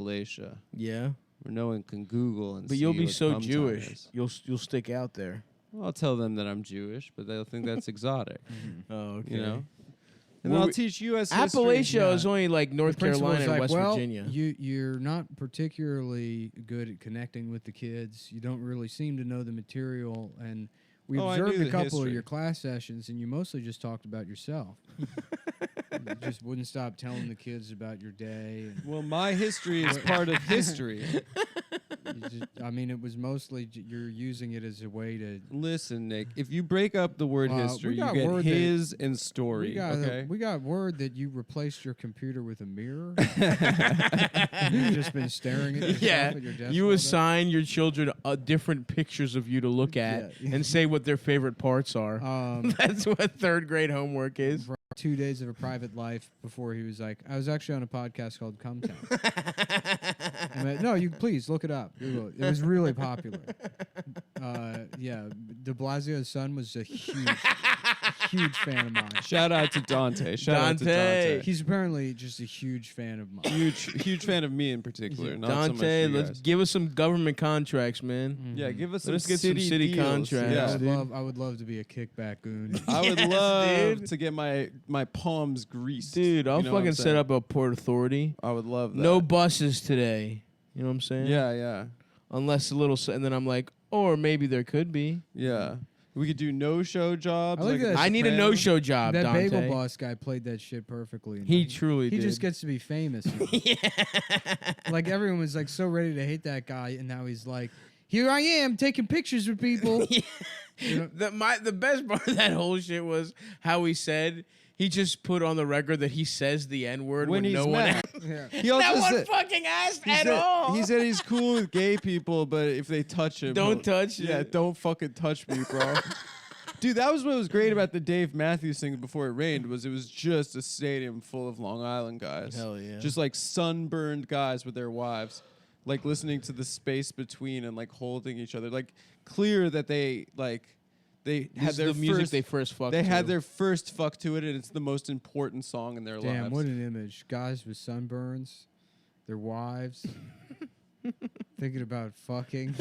Appalachia, Yeah. where no one can Google and. But see you'll be what so cum time Jewish. is. You'll stick out there. Well, I'll tell them that I'm Jewish, but they'll think that's exotic. Oh, okay. You know. And Well, I'll teach U.S. history. Appalachia is only like North The principal Carolina was and like, West well, Virginia. You're not particularly good at connecting with the kids. You don't really seem to know the material. And we I observed knew a the couple history. of your class sessions, and you mostly just talked about yourself. You just wouldn't stop telling the kids about your day. And Well, my history is part of history. I mean, it was mostly you're using it as a way to. Listen, Nick, if you break up the word We history, you got get word that- his and story. We got word that you replaced your computer with a mirror. You've just been staring at yourself Yeah, at your desk. you all day. assign your children different pictures of you to look at Yeah. and say what their favorite parts are. Um, That's what third grade homework is. for 2 days of a private life before he was like, I was actually on a podcast called Come Town. I'm like, no, you please look it up. Google it. It was really popular. Yeah, De Blasio's son was a huge fan of mine. Shout out to Dante. Shout out to Dante. Dante. He's apparently just a huge fan of mine. Huge fan of me in particular. Not so much Dante, you let's guys. give us some government contracts, man. Yeah, give us Let's some get some city city deals. contracts. Yeah. I would love to be a kickback goon. I would Yes, love dude. to get my palms greased. Dude, I'll You know what I'm fucking set saying? up a Port Authority. I would love that. No buses today. You know what I'm saying? Yeah. Unless a little, and then I'm like, or maybe there could be. We could do no-show jobs. I like that. I need a Sopranos. no-show job, That Dante. Bagel Boss guy played that shit perfectly. He truly He did. just gets to be famous. Like everyone was like so ready to hate that guy, and now he's like, here I am taking pictures with people. You know? The best part of that whole shit was how he said he just put on the record that he says the N-word when When no he's one mad. Yeah. He also no one said, fucking asked he at said, all. He said he's cool with gay people, but if they touch him, Don't touch Yeah, it. don't fucking touch me, bro. Dude, that was what was great about the Dave Matthews thing before it rained, was it was just a stadium full of Long Island guys. Hell yeah. Just like sunburned guys with their wives, like listening to the space between and like holding each other. Like clear that they had their the music first, they first fucked They had to. their first fuck to it, and it's the most important song in their Damn, lives. what an image. Guys with sunburns, their wives, thinking about fucking.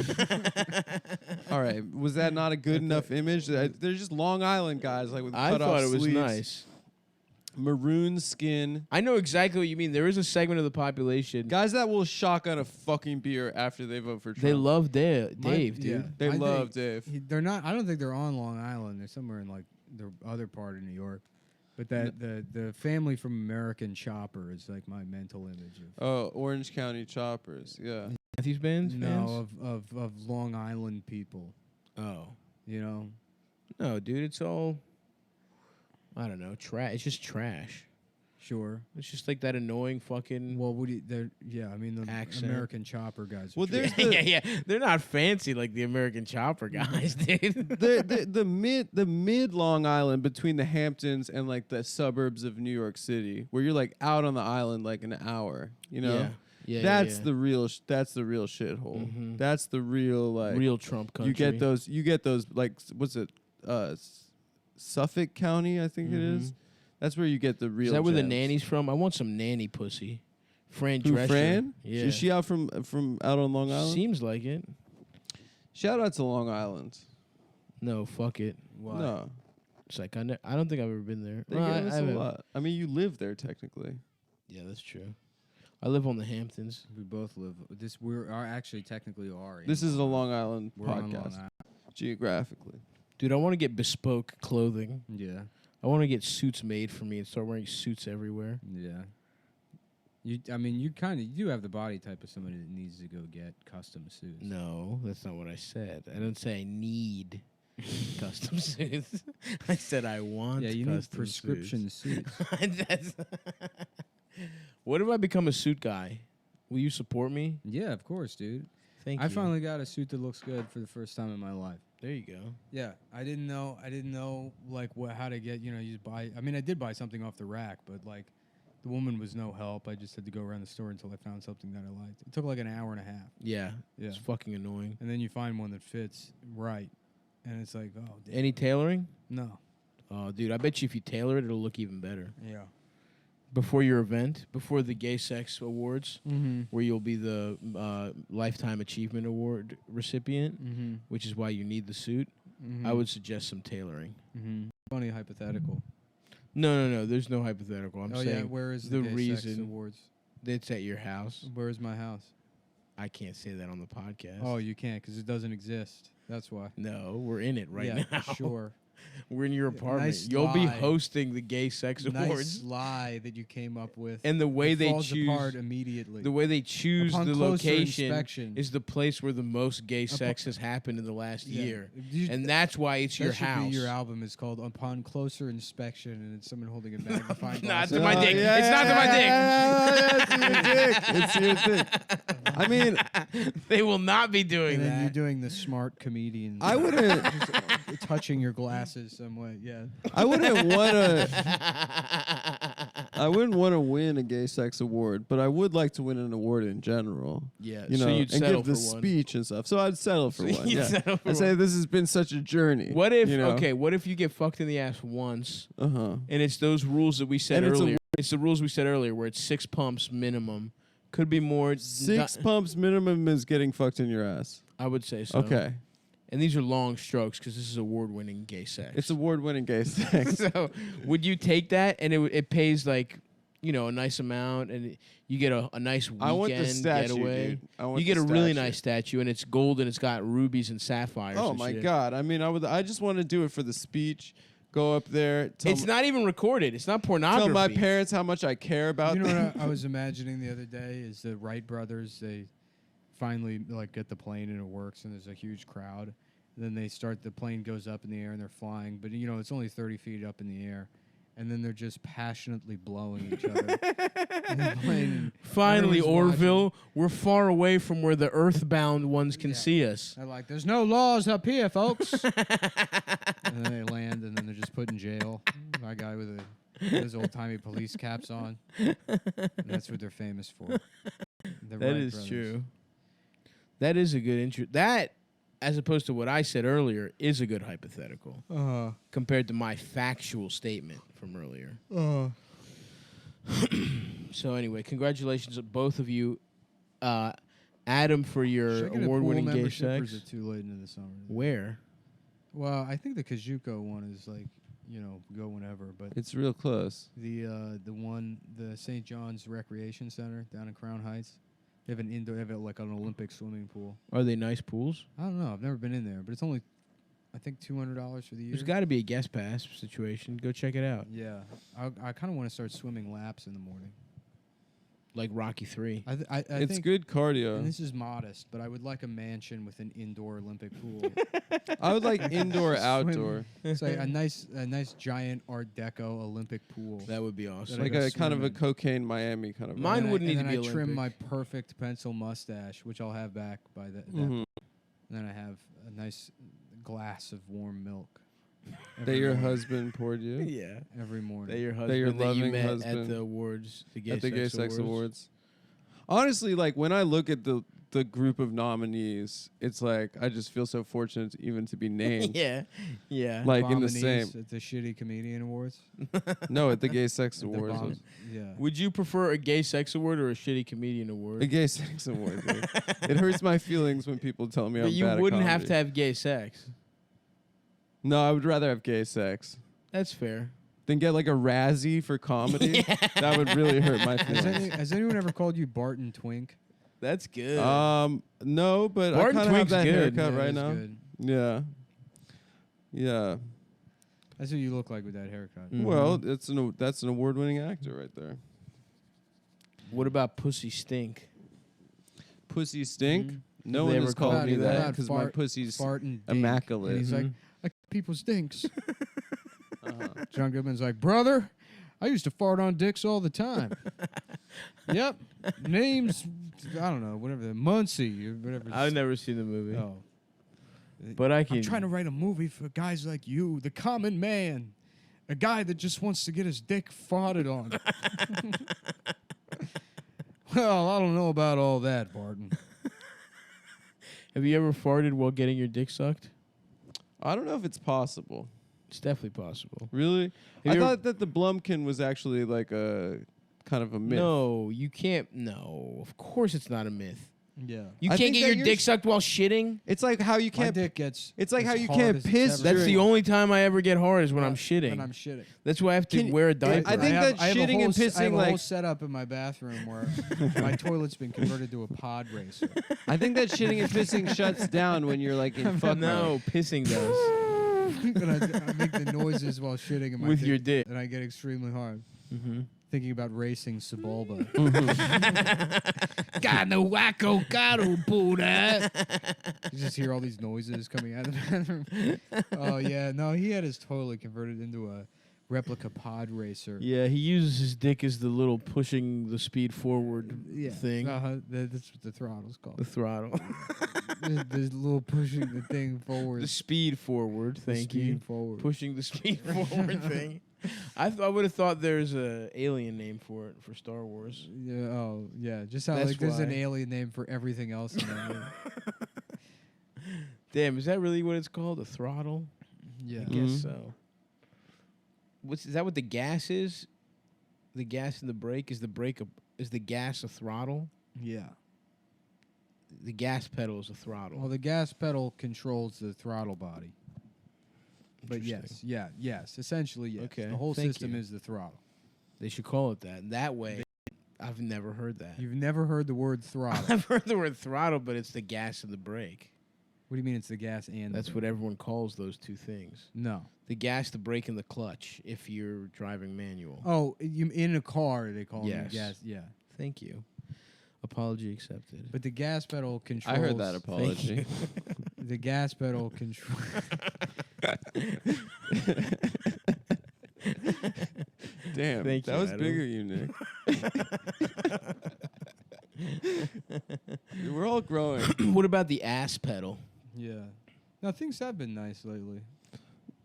All right, was that not a good enough image? They're just Long Island guys, like with I cut off thought it was sleeves, nice. maroon skin. I know exactly what you mean. There is a segment of the population. Guys that will shotgun a fucking beer after they vote for Trump. They love Dave, dude. Yeah. They I love think Dave. They're not. I don't think they're on Long Island. They're somewhere in like the other part of New York. But that the family from American Chopper is like my mental image of. Oh, Orange County Choppers. Yeah. Matthews bands? No, of Long Island people. Oh. You know. No, dude, it's all, I don't know, trash. It's just trash. Sure. It's just like that annoying fucking. Well, I mean the Accent. American Chopper guys. Well, there's yeah. They're not fancy like the American Chopper guys, dude. the mid Long Island between the Hamptons and like the suburbs of New York City, where you're like out on the island like an hour. You know. Yeah. That's the real. That's the real shithole. Mhm. That's the real like. real Trump country. You get those like what's it? Suffolk County, I think it is. That's where you get the real. Is that where the gems. nanny's from? I want some nanny pussy. Fran Who, Drescher. Fran? Yeah. Is she out from out on Long Island? Seems like it. Shout out to Long Island. No, fuck it. Why? No, It's like I don't think I've ever been there. they Well, give us I a haven't. lot. I mean, you live there technically. Yeah, that's true. I live on the Hamptons. We both live. Actually technically are. This is a Long Island We're on Long podcast, Island. geographically. Dude, I want to get bespoke clothing. Yeah. I want to get suits made for me and start wearing suits everywhere. Yeah. You do have the body type of somebody that needs to go get custom suits. No, that's not what I said. I didn't say I need custom suits. I said I want Yeah, you need custom prescription suits. That's what if I become a suit guy? Will you support me? Yeah, of course, dude. Thank I you. finally got a suit that looks good for the first time in my life. There you go. Yeah, I didn't know like how to get, you just buy. I mean, I did buy something off the rack, but like the woman was no help. I just had to go around the store until I found something that I liked. It took like an hour and a half. Yeah. Yeah. It's fucking annoying. And then you find one that fits right. And it's like, oh, damn. Any tailoring? No. Oh, dude, I bet you if you tailor it, it'll look even better. Yeah. before your event, before the Gay Sex Awards, Mm-hmm. where you'll be the Lifetime Achievement Award recipient, Mm-hmm. which is why you need the suit. Mm-hmm. I would suggest some tailoring. Mm-hmm. Funny hypothetical. No. There's no hypothetical. I'm saying where is the the Gay Sex reason- Awards? it's at your house. Where is my house? I can't say that on the podcast. Oh, you can't because it doesn't exist. That's why. No, we're in it right yeah, now. Sure. We're in your apartment. Nice You'll be lie. hosting the Gay Sex Awards. Nice lie that you came up with. And the way It they falls choose apart immediately. the way they choose Upon the closer location inspection. is the place where the most gay sex has happened in the last Yeah. year. You- And that's why it's that your should house. Be your album is called Upon Closer Inspection, and it's someone holding a magnifying Not glass. to my dick. It's not to my dick. It's your dick. I mean, They will not be doing And then you're that. doing the smart comedian. I wouldn't. Just, touching your glasses some way. Yeah. I wouldn't want to. I wouldn't want to win a gay sex award, but I would like to win an award in general. Yeah, You so know, you'd and settle give the for one. speech and stuff. So I'd settle for So one. you'd Yeah. settle for I say one. this has been such a journey. What if you know? okay? What if you get fucked in the ass once, Uh huh. and it's those rules that we said And it's a earlier? It's the rules we said earlier, where it's 6 pumps minimum. Could be more. 6 not- pumps minimum is getting fucked in your ass. I would say so. Okay. And these are long strokes because this is award-winning gay sex. It's award-winning gay sex. So would you take that and it pays like, you know, a nice amount and you get a nice weekend I want the statue, getaway. dude. I want You get the a really statue. nice statue and it's gold and it's got rubies and sapphires. Oh and my shit. god! I mean, I just want to do it for the speech. Go up there. It's not even recorded. It's not pornography. Tell my parents how much I care about You know them. what I was imagining the other day is the Wright brothers. They finally like get the plane and it works and there's a huge crowd. And then they start. The plane goes up in the air and they're flying, but you know it's only 30 feet up in the air. And then they're just passionately blowing each other. And they're playing, and Finally, everyone's watching. Orville, we're far away from where the earthbound ones can Yeah. see us. They're like, "There's no laws up here, folks." And then they land, and then they're just put in jail. My guy with his old timey police caps on. And that's what they're famous for. The That Wright is brothers. true. That is a good intro. That, as opposed to what I said earlier, is a good hypothetical compared to my factual statement from earlier. So anyway, congratulations to both of you, Adam, for Should your I get a pool award-winning gay membership, or sex. is it too late into the summer? Where? Well, I think the Kajuko one is like, go whenever. But It's real close. the St. John's Recreation Center down in Crown Heights, they have an indoor, they have like an Olympic swimming pool. Are they nice pools? I don't know. I've never been in there, but it's only, I think, $200 for the year. There's got to be a guest pass situation. Go check it out. Yeah, I kind of want to start swimming laps in the morning. Like Rocky 3. I It's think, good cardio. and this is modest, but I would like a mansion with an indoor Olympic pool. I would like indoor, Swim. outdoor. It's like a nice giant Art Deco Olympic pool. That would be awesome. Like go a kind of a swimming. cocaine Miami kind of. Mine And wouldn't and need to then be I trim my Olympic. perfect pencil mustache, which I'll have back by that. Mhm. And then I have a nice glass of warm milk. That every your morning- husband poured you Yeah. every morning. That your husband That your that you loving met at husband the awards, the gay at the sex Gay Sex awards. Awards. Honestly, like when I look at the group of nominees, it's like I just feel so fortunate even to be named. Yeah. Yeah. Like in the Abominees same. at the Shitty Comedian Awards. No, at the Gay Sex The Awards. bomb- yeah. Would you prefer a gay sex award or a shitty comedian award? The Gay Sex Awards. Dude. It hurts my feelings when people tell me But I'm you bad at wouldn't have comedy. to have gay sex. No, I would rather have gay sex That's fair. than get like a Razzie for comedy. That would really hurt my feelings. Has anyone ever called you Barton Twink? That's good. No, but Barton I kind of have Twink's that good. haircut Yeah, right it's now. good. Yeah. Yeah. That's what you look like with that haircut. Mhm. Well, that's an award-winning actor right there. What about pussy stink? Pussy stink. Mhm. No Have one they has ever called called me you that that? because my pussy's Fart and dink. immaculate. And he's like, Mhm. I people stinks. Uh-huh. John Goodman's like, brother, I used to fart on dicks all the time. Yep. Names, I don't know, whatever. Muncie or whatever. I've never seen the movie, Oh. but I can. I'm trying to write a movie for guys like you, the common man, a guy that just wants to get his dick farted on. Well, I don't know about all that, Barton. Have you ever farted while getting your dick sucked? I don't know if it's possible. It's definitely possible. Really? Have I you ever- thought that the Blumpkin was actually like a kind of a myth. No, you can't. No, of course it's not a myth. Yeah. You I can't think get that your you're dick sucked while shitting. It's like how you My can't. dick gets. It's like as how you hard can't as it's piss ever That's been. the only time I ever get hard is when I'm When shitting. I'm shitting. That's why I have to Can- wear a diaper. I think that I have a shitting whole and I have pissing, a like- whole setup in my bathroom where my toilet's been converted to a pod racer. I think that shitting and pissing shuts down when you're like in fuck mode. no, pissing does And I make the noises while shitting in my with your dick. and I get extremely hard. Mm-hmm. Thinking about racing Sebulba. Got no wacko, gotta pull that. You just hear all these noises coming out of the bathroom. Oh yeah, no, he had his toilet converted into a replica pod racer. Yeah, he uses his dick as the little pushing the speed forward thing. That's what the throttle's called. The throttle. the little pushing the thing forward. The speed forward. The Thank speed you. Forward. Pushing the speed forward thing. I would have thought there's a alien name for it for Star Wars. Yeah. Oh yeah. Just how That's like there's an why. alien name for everything else in that movie. Damn, is that really what it's called? A throttle? Yeah. I guess so. Is that what the gas is? The gas in the brake is is the gas a throttle? Yeah. The gas pedal is a throttle. Well, the gas pedal controls the throttle body. But Interesting. yes, essentially yes. Okay, The whole thank system you. is the throttle. They should call it that. That way, I've never heard that. You've never heard the word throttle. I've heard the word throttle, but it's the gas and the brake. What do you mean it's the gas and That's the what everyone calls those two things. No. The gas, the brake, and the clutch if you're driving manual. Oh, you in a car they call it Yes. the gas. Yeah. Thank you. Apology accepted. But the gas pedal controls. I heard that apology. The gas pedal control. Damn, Thank that you, was Adam. bigger, you Nick. We're all growing. What about the ass pedal? Yeah. No, things have been nice lately.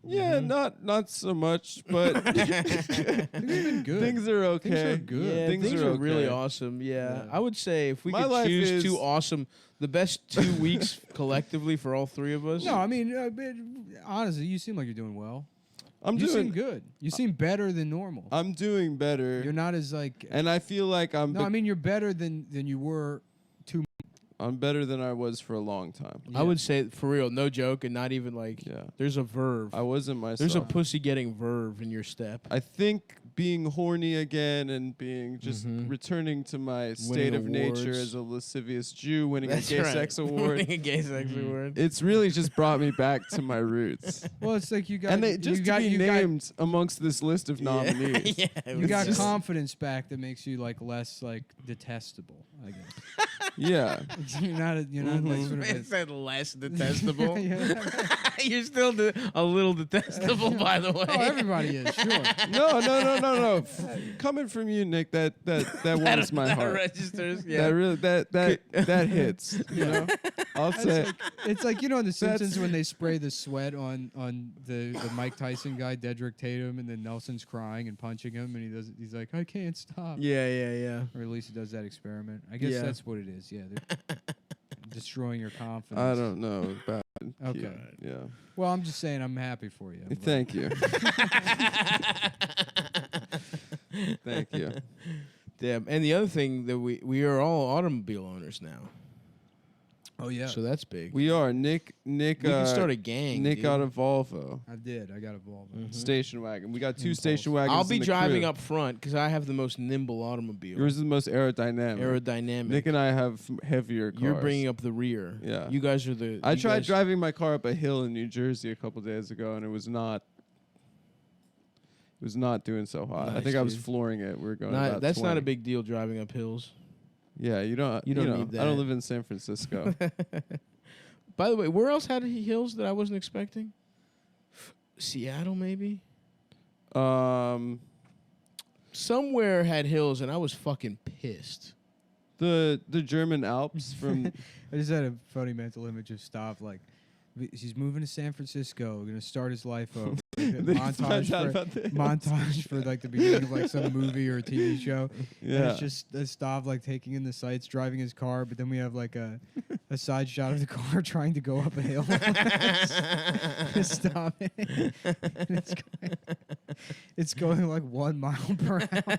Yeah, not so much, but Things have been good. things are okay. Things are good. Yeah, Things things are are really okay. awesome. Yeah. Yeah. I would say if we My could life choose is- two awesome, the best 2 weeks collectively for all three of us. No, I mean, but honestly, you seem like you're doing well. I'm You seem doing good. You seem better than normal. I'm doing better, You're not as like. and I feel like No, I mean you're better than you were. I'm better than I was for a long time. I would say for real, no joke, and not even like. Yeah, There's a verve. I wasn't myself. There's a pussy getting verve in your step. I think being horny again and being just Mhm. returning to my state of nature awards. as a lascivious Jew, winning a That's gay right. sex award. Winning a gay sex Mhm. award. It's really just brought me back to my roots. Well, it's like you got. And they you just got, to be you got, named amongst this list of nominees. yeah, it you was got just- confidence back that makes you like less like detestable. I guess Yeah. you're not. You're not like sort of. It said less detestable. Yeah. You're still a little detestable, by the way. Oh, everybody is sure. No. Coming from you, Nick, that warms my that heart. registers. That Yeah. really that hits. You know, I'll say. It's like in The Simpsons when they spray the sweat on the Mike Tyson guy, Dedrick Tatum, and then Nelson's crying and punching him, and he's like, I can't stop. Yeah. Or at least he does that experiment. I guess Yeah. that's what it is. Yeah, they're destroying your confidence. I don't know about. Okay. Yeah. Well, I'm just saying I'm happy for you. but- Thank you. Thank you. Damn. And the other thing that we are all automobile owners now, Oh yeah, so that's big. We are Nick. We can start a gang. Nick dude. out of Volvo I did. I got involved. Mhm. station wagon. We got two Impulse. station wagons. I'll in be the driving crew. up front because I have the most nimble automobile. Yours is the most aerodynamic. Aerodynamic. Nick and I have heavier cars. You're bringing up the rear. Yeah. You guys are the. I you tried guys- driving my car up a hill in New Jersey a couple days ago, and it was not doing so hot. I Nice, think I was dude. flooring it. We were going. Not, about that's not 20. a big deal driving up hills. Yeah, you don't. You don't know, need I don't that. live in San Francisco. By the way, where else had he hills that I wasn't expecting? Seattle, maybe. Somewhere had hills, and I was fucking pissed. The German Alps from. I just had a funny mental image of Stav like. He's moving to San Francisco. We're gonna start his life over. They found out about this. montage for like the beginning of like some movie or a TV show. And Yeah. it's just Stav like taking in the sights, driving his car, but then we have like a side shot of the car trying to go up a hill. Stop it. It's going like 1 mile per hour.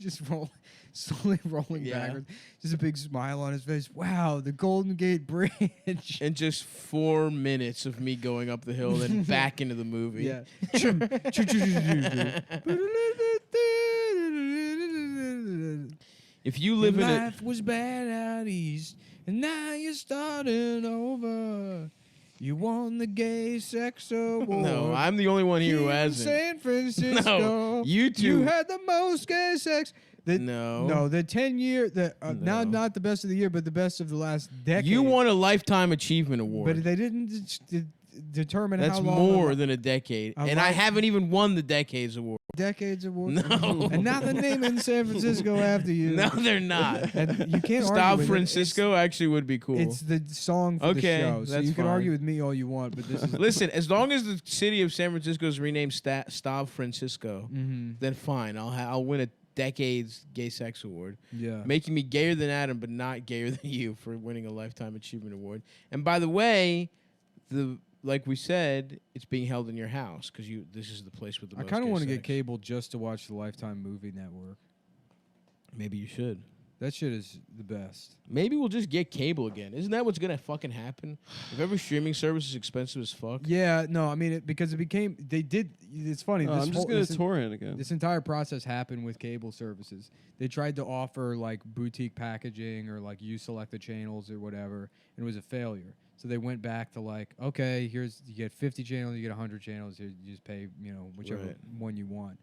just slowly rolling backwards. Just a big smile on his face. Wow, the Golden Gate Bridge. And just 4 minutes of me going up the hill, then back into the movie. Yeah. If you live in a life was bad out east, and now you're starting over. You won the gay sex award. no, I'm the only one here who in hasn't. San Francisco. No, you two. You had the most gay sex. No. The 10-year, now not the best of the year, but the best of the last decade. You won a lifetime achievement award. But they didn't determine That's how long. more than a decade, and I haven't even won the Decades Award. Decades award. No. And now they're naming San Francisco after you. No, they're not. And you can't Stop argue with Francisco actually would be cool. It's the song for Okay, the show, so that's you can fine. argue with me all you want, but this is Listen, as long as the city of San Francisco is renamed Stop Francisco, Mhm. then fine. I'll win a Decades Gay Sex Award, Yeah. making me gayer than Adam, but not gayer than you for winning a Lifetime Achievement Award. And by the way, like we said, it's being held in your house because this is the place with the I most kind of gay want to sex. get cable just to watch the Lifetime Movie Network. Maybe you should. That shit is the best. Maybe we'll just get cable again. Isn't that what's gonna fucking happen? If every streaming service is expensive as fuck. Yeah, no, I mean because it became It's funny. I'm just gonna torrent again. This entire process happened with cable services. They tried to offer like boutique packaging or like you select the channels or whatever, and it was a failure. So they went back to like, okay, you get 50 channels, you get 100 channels, you just pay, whichever Right. one you want.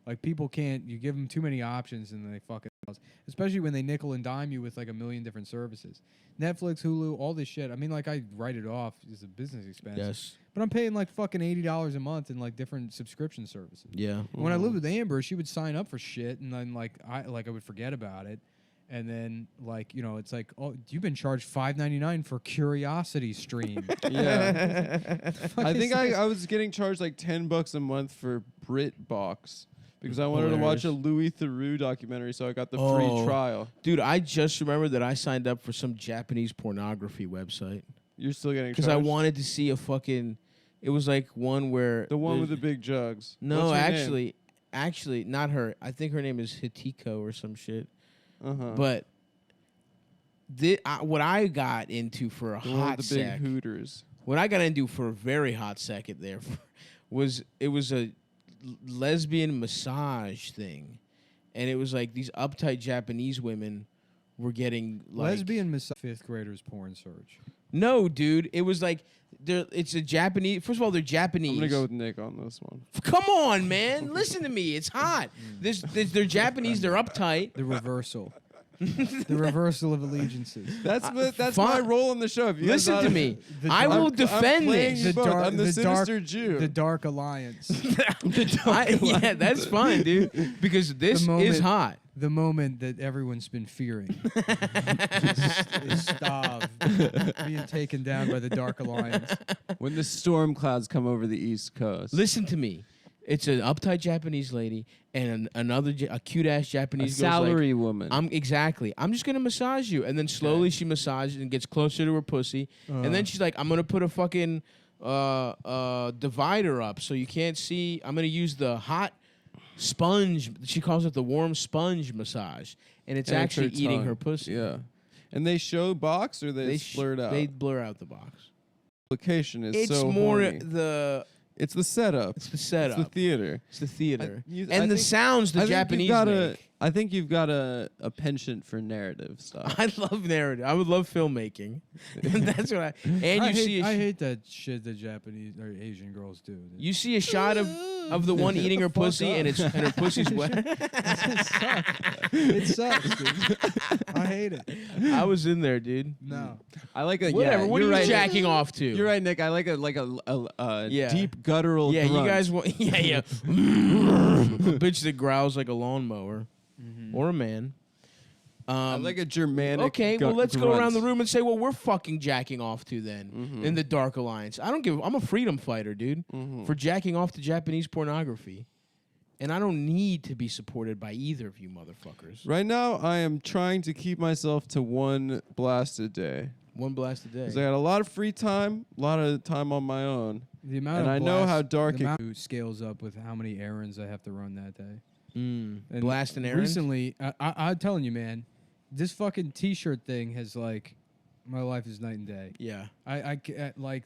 Like people can't, you give them too many options and they fucking, especially when they nickel and dime you with like a million different services. Netflix, Hulu, all this shit. I mean, like I write it off as a business expense. Yes. But I'm paying like fucking $80 a month in like different subscription services. Yeah. When I lived with Amber, she would sign up for shit, and then I would forget about it, and then it's like, oh, you've been charged $5.99 for Curiosity Stream. Yeah. I think is I was getting charged like $10 a month for BritBox because I wanted to watch a Louis Theroux documentary, so I got the free trial. Dude, I just remembered that I signed up for some Japanese pornography website You're still getting because charged? I wanted to see a fucking. It was like one where The one with the big jugs. No, What's her name? actually, not her. I think her name is Hitiko or some shit. Uh-huh. But what I got into for a The one hot with the big sec, hooters. what I got into for a very hot second there, was a lesbian massage thing, and it was like these uptight Japanese women were getting like lesbian fifth graders porn search. No, dude, it was like it's a Japanese. First of all, they're Japanese. I'm gonna go with Nick on this one. Come on, man, listen to me. It's hot. They're Japanese. They're uptight. The reversal. The reversal of allegiances. That's my fine. role in the show. If you guys Listen not- to me. I will I'm defend playing this. you both. I'm the sinister dark, Jew. The Dark Alliance. Yeah, that's fine, dude. Because this is hot. The moment that everyone's been fearing is Stav being taken down by the Dark Alliance. When the storm clouds come over the East Coast. Listen to me. It's an uptight Japanese lady and a cute ass A Japanese girl's salary like, woman. I'm just gonna massage you, and then slowly she massages and gets closer to her pussy, and then she's like, I'm gonna put a fucking divider up so you can't see. I'm gonna use the hot sponge. She calls it the warm sponge massage, and it's And actually her eating tongue. her pussy. Yeah. And they show box or they blur it out? They blur out the box. Application is It's so more horny. It's the setup. the setup. It's the theater. It's the theater. I and the think- sounds the I think Japanese you've got make. I think you've got a penchant for narrative stuff. I love narrative. I would love filmmaking. That's what I. And I you hate that shit that Japanese or Asian girls do. you see a shot of the one eating her Fuck pussy, up. and her pussy's wet. It sucks, dude. I hate it. I was in there, dude. No. I like a Whatever. Yeah, What are you're you right, jacking off to? You're right, Nick. I like a Yeah. deep guttural. Yeah, grunt. you guys want. Yeah. A bitch that growls like a lawnmower or a man. I like a Germanic. Okay, well, let's go around the room and say, well, we're fucking jacking off to then Mm-hmm. in the Dark Alliance. I'm a freedom fighter, dude, Mm-hmm. for jacking off to Japanese pornography. And I don't need to be supported by either of you motherfuckers. Right now, I am trying to keep myself to one blast a day. One blast a day. Because I got a lot of free time, a lot of time on my own. The amount And of I know how dark the it- amount scales up with how many errands I have to run that day. And Blast an errand? Recently, I'm telling you, man, this fucking T-shirt thing has like, my life is night and day. Yeah. Like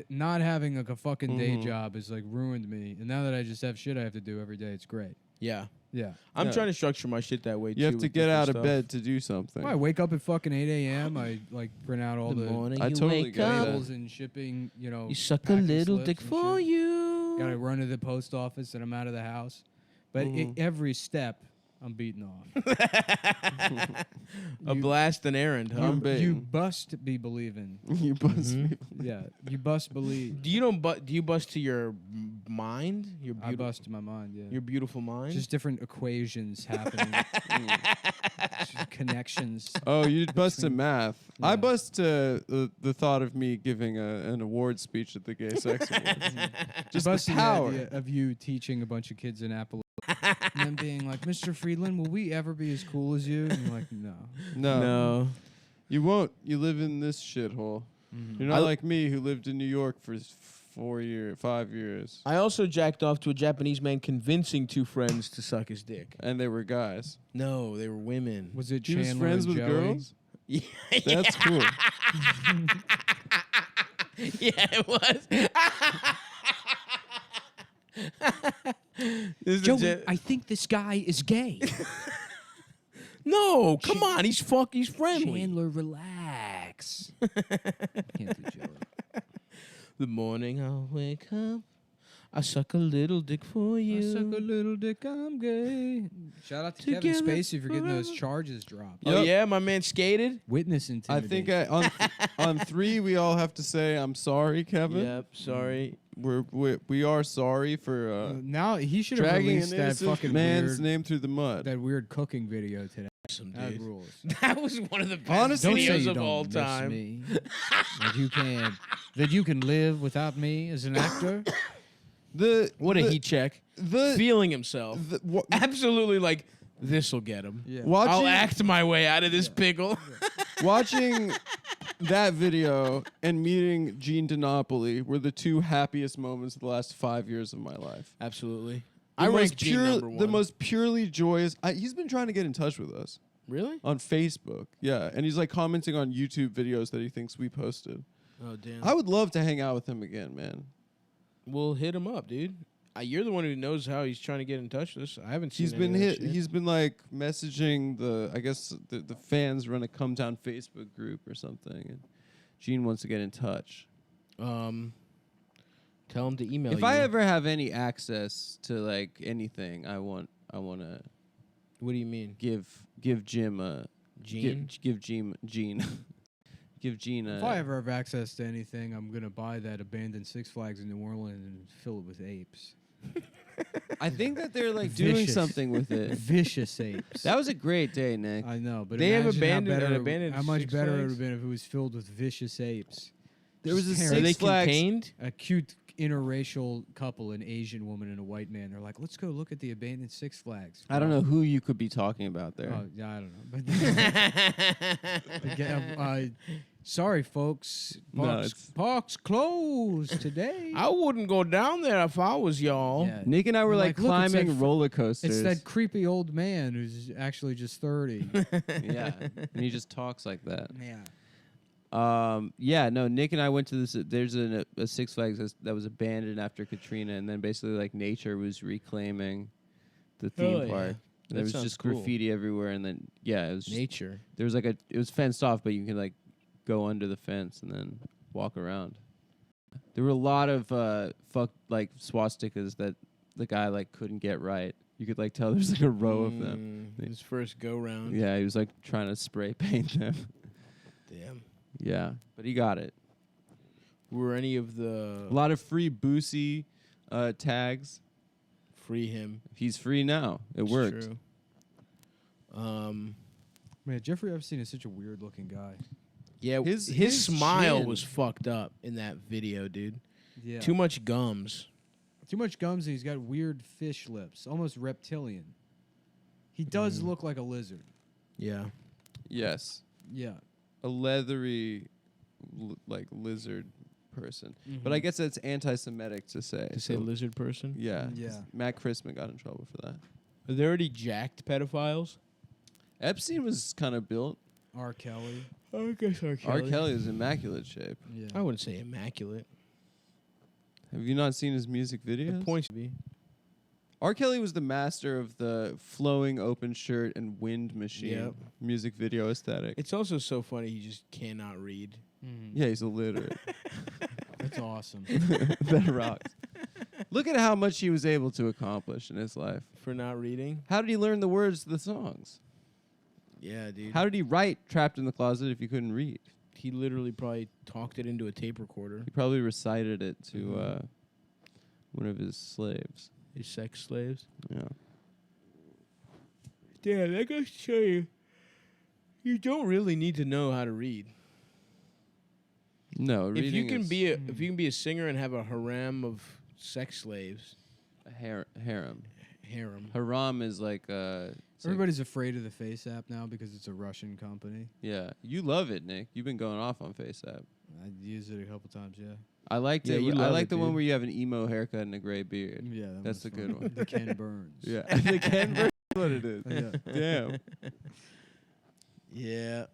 not having like a fucking day Mhm. job has like ruined me, and now that I just have shit I have to do every day, it's great. Yeah. Yeah. I'm Yeah. trying to structure my shit that way too. You have to with get different out of stuff. bed to do something. Well, I wake up at fucking 8 a.m. I like print out all The the morning I you totally wake get that. up, labels and shipping, you know. you suck a packing little slips dick and for shit. you. Gotta run to the post office and I'm out of the house. But Mhm. every step, I'm beating off. A blast an errand, huh? I'm You baiting. bust be believing. You bust Mhm. me. Yeah, you bust believe. Do you bust to your mind? Your I bust my mind, yeah. Your beautiful mind. Just different equations happening. Just connections. Oh, you bust to Between- math. Yeah. I bust to the thought of me giving an award speech at the Gay Sex Awards. Just the Busting power. idea of you teaching a bunch of kids in Appalachia and then being like, Mr. Friedland, will we ever be as cool as you? And you're like, no. No, you won't. You live in this shithole. Mhm. You're not like me, who lived in New York for 5 years, I also jacked off to a Japanese man convincing two friends to suck his dick. and they were guys. No, they were women. Was it He was Chandler friends and with Joey? girls. Yeah, That's cool. yeah, it was. This is Joey, legit- I think this guy is gay. no, come on, he's friendly. Chandler, relax. Can't do Joey. The morning I wake up, I suck a little dick for you. I suck a little dick, I'm gay. Shout out to Kevin Together Spacey for getting those forever. charges dropped. Oh Yep. yeah, my man skated. Witness I intimidation. think on 3 we all have to say I'm sorry, Kevin. Yep, sorry. We are sorry for now he should have dragging released an that innocent fucking man's weird, name through the mud. that weird cooking video today. Awesome, That dude. rules. That was one of the best Honestly, Don't say videos you of don't all miss time. me. that you can live without me as an actor. What a the, heat check. The, Feeling himself. the wha- Absolutely like, this'll get him. Yeah. watching I'll act my way out of this pickle. watching that video and meeting Gene DiNapoli were the two happiest moments of the last 5 years of my life. Absolutely. The I most rank Gene number one. the most purely joyous. He's been trying to get in touch with us Really? on Facebook. Yeah, and he's like commenting on YouTube videos that he thinks we posted. Oh, damn. I would love to hang out with him again, man. We'll hit him up, dude. You're the one who knows how he's trying to get in touch with us. I haven't seen He's any been of that hit. shit. He's been like messaging the fans run a Come Down Facebook group or something, and Gene wants to get in touch. Tell him to email you. If I ever have any access to like anything, I want to What do you mean? give Jim a Gene? give Gene give Gene a. If I ever have access to anything, I'm gonna buy that abandoned Six Flags in New Orleans and fill it with apes. I think that they're like doing Vicious. something with it. Vicious apes. That was a great day, Nick. I know, but They have imagine abandoned- how, an better, abandoned how much Six better it would Flags? have been if it was filled with vicious apes. There was a Just Are they Six Flags. contained? A cute interracial couple, an Asian woman and a white man. They're like, let's go look at the abandoned Six Flags. I don't know who you could be talking about there. Oh, yeah, I don't know. But again, sorry, folks. No, Parks, parks closed today. I wouldn't go down there if I was y'all. Yeah. Nick and I were like Like, look, it's that climbing roller coasters. It's that creepy old man who's actually just 30. Yeah, and he just talks like that. Yeah. Yeah, no, Nick and I went to this. There's a Six Flags that was abandoned after Katrina, and then basically like nature was reclaiming the theme Oh, yeah. park. And That there was sounds just cool. graffiti everywhere, and then it was just, Nature. there was like it was fenced off, but you can like go under the fence and then walk around. There were a lot of like swastikas that the guy like couldn't get right. You could like tell there's like a row of them. His first go round. Yeah, he was like trying to spray paint them. Damn. Yeah, but he got it. Were any of the A lot of free Boosie tags. free him? He's free now. It It's worked. True. Man, Jeffrey Epstein is such a weird looking guy. Yeah, His his smile chin. was fucked up in that video, dude. Yeah. Too much gums. Too much gums and he's got weird fish lips, almost reptilian. He does look like a lizard. Yeah. Yes, Yeah. a leathery, like lizard person. But I guess that's anti-Semitic to say. To say so- lizard person. Yeah. Yeah. Matt Christman got in trouble for that. Are there any jacked pedophiles? Epstein was kind of built. R. Kelly. I guess R. R. Kelly is immaculate shape. Yeah. I wouldn't say immaculate. Have you not seen his music videos? The point to be. R. Kelly was the master of the flowing open shirt and wind machine Yep. music video aesthetic. It's also so funny he just cannot read. Yeah, he's illiterate. That's awesome. That rocks. Look at how much he was able to accomplish in his life. For not reading? How did he learn the words to the songs? Yeah, dude. How did he write Trapped in the Closet if he couldn't read? He literally probably talked it into a tape recorder. He probably recited it to one of his slaves. His sex slaves. Yeah. Dad, I gotta show you. You don't really need to know how to read. No, If reading you can is be a singer and have a harem of sex slaves, a harem. harem. Haram is like it's like- Everybody's afraid of the Face app now because it's a Russian company. yeah, you love it, Nick. You've been going off on FaceApp. I used it a couple times, yeah. I liked Yeah, it. you I love like it, the one dude. where you have an emo haircut and a gray beard. Yeah, That's was a good fun. one. The Ken Burns. Yeah, the Ken Burns is what it is. Yeah. Damn. Yeah.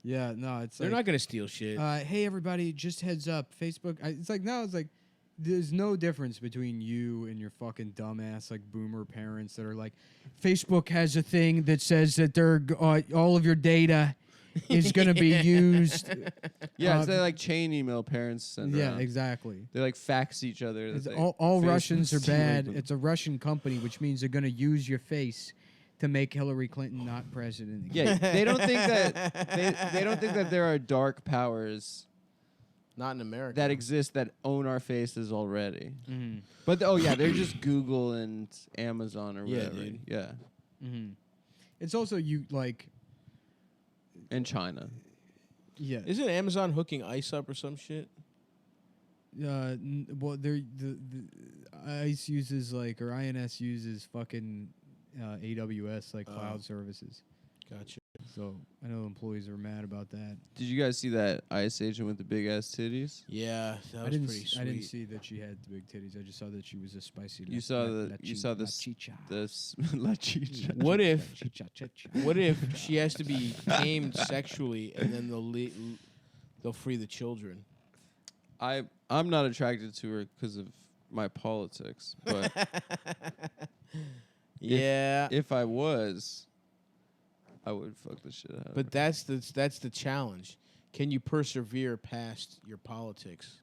Yeah, no, it's They're like, not gonna steal shit. hey everybody, just heads up, Facebook. It's like now it's like there's no difference between you and your fucking dumbass like boomer parents that are like, Facebook has a thing that says that they're all of your data is going to be used. Yeah, it's they like chain email parents send Yeah, around. exactly. They like fax each other. that It's they- all Facebook Russians are stealing bad. them. It's a Russian company, which means they're going to use your face to make Hillary Clinton not president again. Yeah, they don't think that they don't think that there are dark powers Not in America. that exist that own our faces already. Mm-hmm. But they're just Google and Amazon or Yeah, whatever. dude. Yeah, Mm-hmm. It's also you like, and China. yeah. Isn't Amazon hooking ice up or some shit? Well, the ICE uses like, or INS uses fucking AWS like cloud services. Gotcha. So I know employees are mad about that. Did you guys see that ICE agent with the big ass titties? Yeah, that was I didn't. pretty sweet. I didn't see that she had the big titties. I just saw that she was a spicy. You saw la this chicha. La chicha. What if Chicha, chicha. what if she has to be tamed sexually and then they'll free the children? I'm not attracted to her because of my politics, but Yeah, if I was, I would fuck the shit out of but her. that's the challenge. Can you persevere past your politics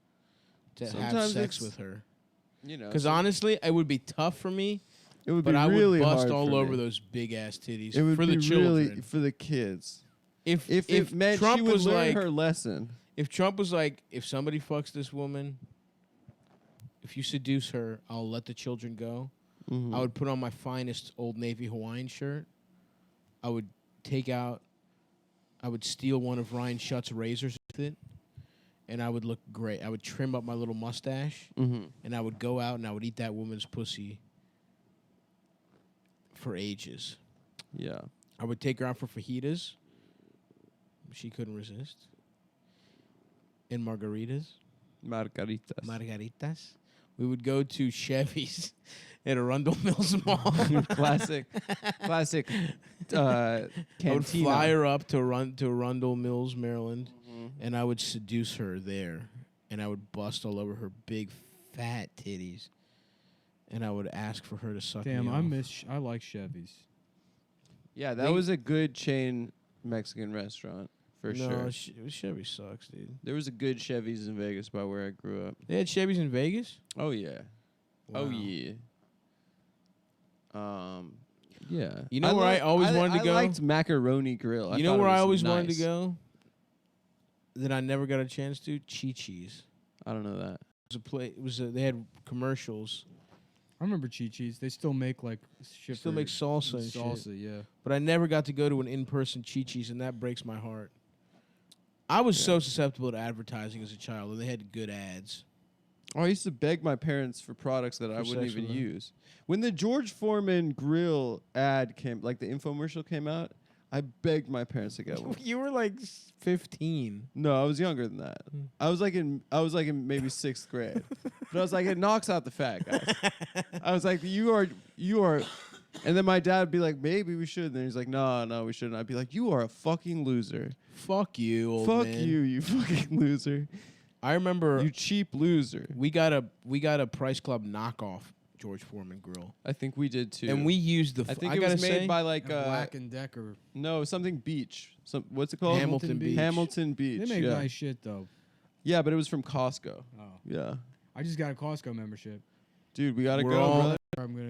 to have Sometimes sex it's- with her? You know, Because so honestly, it would be tough for me, it would but be I really would bust hard all for over me. those big ass titties It would for be the children. really for the kids. if If meant Trump she would was learn like, her lesson. if Trump was like, if somebody fucks this woman, if you seduce her, I'll let the children go. Mhm. I would put on my finest Old Navy Hawaiian shirt. I would steal one of Ryan Schutt's razors with it, and I would look great. I would trim up my little mustache, Mhm. and I would go out and I would eat that woman's pussy for ages. Yeah. I would take her out for fajitas. She couldn't resist. And margaritas. Margaritas. Margaritas. We would go to Chevy's at Arundel Mills Mall. classic I would cantina. fly her up to Arundel Mills, Maryland, Mhm. and I would seduce her there, and I would bust all over her big fat titties, and I would ask for her to suck Damn, me I off. miss. I like Chevys. Yeah, that They- was a good chain Mexican restaurant for no, sure. Chevy sucks, dude. There was a good Chevy's in Vegas by where I grew up. They had Chevys in Vegas. Oh yeah. Oh Wow. yeah. Yeah. You know where I always wanted to go? I liked Macaroni Grill. You know where I always wanted to go? That I never got a chance to? Chi-Chi's. I don't know that. It was they had commercials. I remember Chi-Chi's. They still make like shit. Still for make salsa and shit. salsa, yeah. But I never got to go to an in-person Chi-Chi's, and that breaks my heart. I was so susceptible to advertising as a child, and they had good ads. Oh, I used to beg my parents for products that I For wouldn't sex even with them. use. When the George Foreman grill ad came, like the infomercial came out, I begged my parents to get one. You were like 15. No, I was younger than that. Hmm. I was like in maybe 6th grade. But I was like, it knocks out the fat guys. I was like, you are. And then my dad would be like, maybe we should. And then he's like, no, we shouldn't. I'd be like, you are a fucking loser. Fuck you, old Fuck man. you fucking loser. I remember You cheap loser. we got a Price Club knockoff George Foreman grill, I think we did too. and we used the. I think I it was gotta made say, by like Black and Decker. no, something Beach. What's it called? Hamilton Beach. Hamilton Beach. They make yeah. nice shit though. Yeah, but it was from Costco. Oh, Yeah. I just got a Costco membership. Dude, we gotta We're go, all- brother.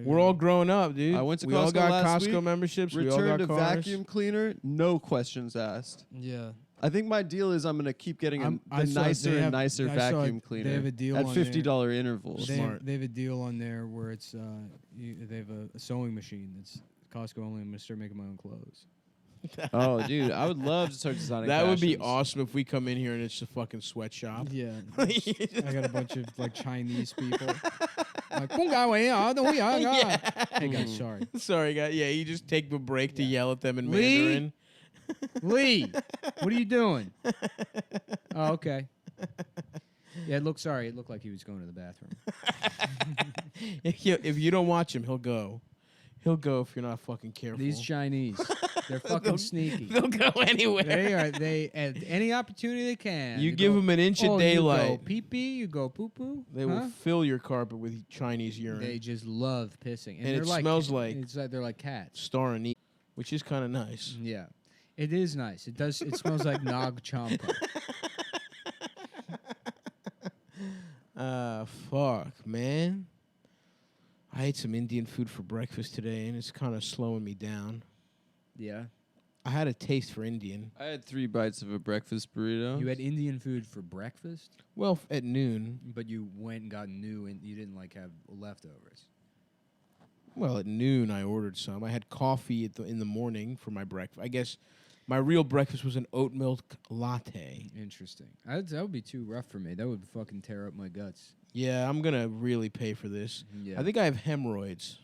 We're all growing up, dude. I went to we all Costco got last Costco week. memberships. We all Return got to cars. vacuum cleaner, no questions asked. Yeah. I think my deal is I'm gonna keep getting I the saw nicer they and have- nicer I saw vacuum it- cleaner they have a deal at on $50 intervals. Smart. They have a deal on there where it's they have a sewing machine that's Costco only. I'm gonna start making my own clothes. Oh, dude, I would love to start designing. That would be fashions. awesome if we come in here and it's a fucking sweatshop. Yeah. I got a bunch of like Chinese people. Like, hey guys, sorry. Sorry, guys. Yeah, you just take a break to Yeah. yell at them in Lee? Mandarin. Lee, what are you doing? Oh, okay. Yeah, it looked like he was going to the bathroom. If you don't watch him, he'll go. He'll go if you're not fucking careful. These Chinese, they're fucking sneaky. They'll go anywhere. They at any opportunity they can. You they give go, them an inch of You go daylight. pee pee, you go poo poo. They will fill your carpet with Chinese urine. They just love pissing, And they're it like, smells like- it's like they're like cats. Star and eat, which is kind of nice. Yeah, it is nice. It does. It smells like Nag Champa. Fuck, man. I ate some Indian food for breakfast today, and it's kind of slowing me down. Yeah, I had a taste for Indian. I had 3 bites of a breakfast burrito. you had Indian food for breakfast, Well, at noon. but you went and got new, and you didn't like have leftovers. Well, at noon I ordered some. I had coffee in the morning for my breakfast. I guess my real breakfast was an oat milk latte. Interesting. That would be too rough for me. That would fucking tear up my guts. Yeah, I'm gonna really pay for this. Yeah. I think I have hemorrhoids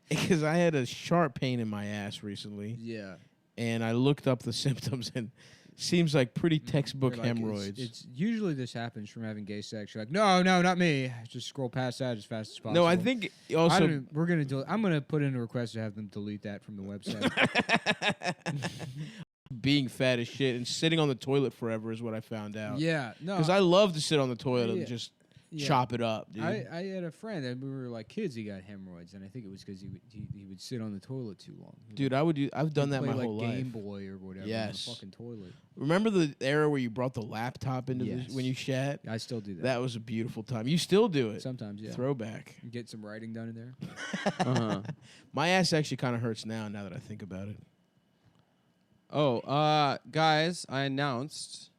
because I had a sharp pain in my ass recently, Yeah. and I looked up the symptoms, and seems like pretty textbook You're like, hemorrhoids. It's usually this happens from having gay sex. You're like, no, not me. Just scroll past that as fast as possible. No, I think also I'm gonna put in a request to have them delete that from the website. being fat as shit and sitting on the toilet forever is what I found out. Yeah, no, Because I love to sit on the toilet Yeah. and just yeah. chop it up, dude. I had a friend that we were like kids. He got hemorrhoids, and I think it was because he would sit on the toilet too long. Dude, I've done that play my like whole Game life. Boy or whatever. Yes. on the fucking toilet. Remember the era where you brought the laptop into Yes. when you shat? I still do that. That was a beautiful time. You still do it. Sometimes, yeah. Throwback. Get some writing done in there. Uh-huh. My ass actually kind of hurts now that I think about it. Oh, guys, I announced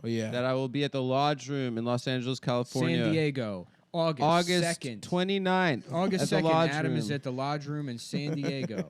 Oh, yeah. that I will be at the Lodge Room in Los Angeles, California. San Diego, August August 2nd. 29th. August at the 2nd, Lodge Adam Room. is at the Lodge Room in San Diego.